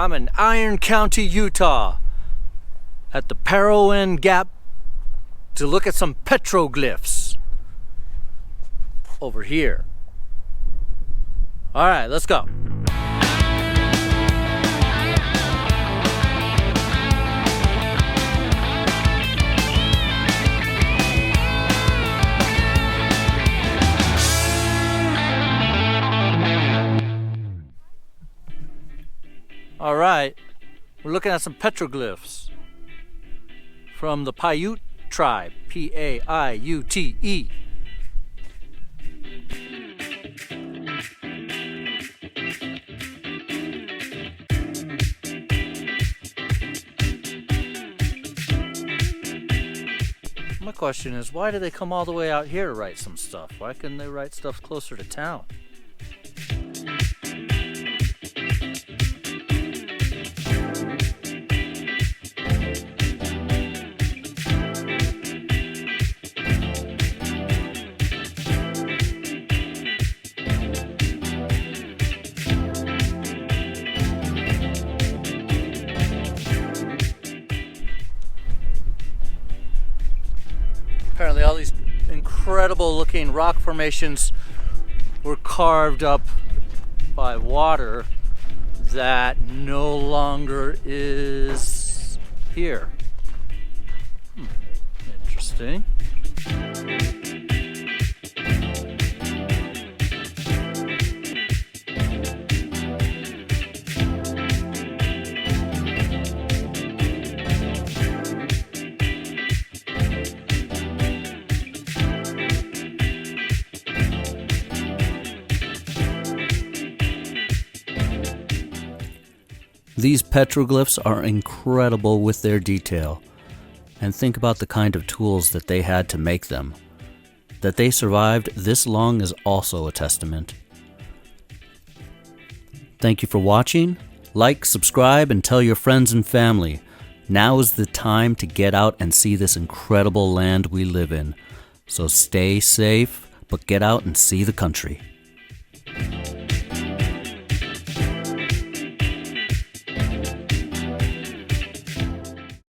I'm in Iron County, Utah, at the Parowan Gap to look at some petroglyphs over here. All right, let's go. All right, we're looking at some petroglyphs from the Paiute tribe, P-A-I-U-T-E. My question is, why do they come all the way out here to write some stuff? Why couldn't they write stuff closer to town? Apparently all these incredible looking rock formations were carved up by water that no longer is here. Interesting. These petroglyphs are incredible with their detail, and think about the kind of tools that they had to make them. That they survived this long is also a testament. Thank you for watching. Like, subscribe, and tell your friends and family. Now is the time to get out and see this incredible land we live in. So stay safe, but get out and see the country.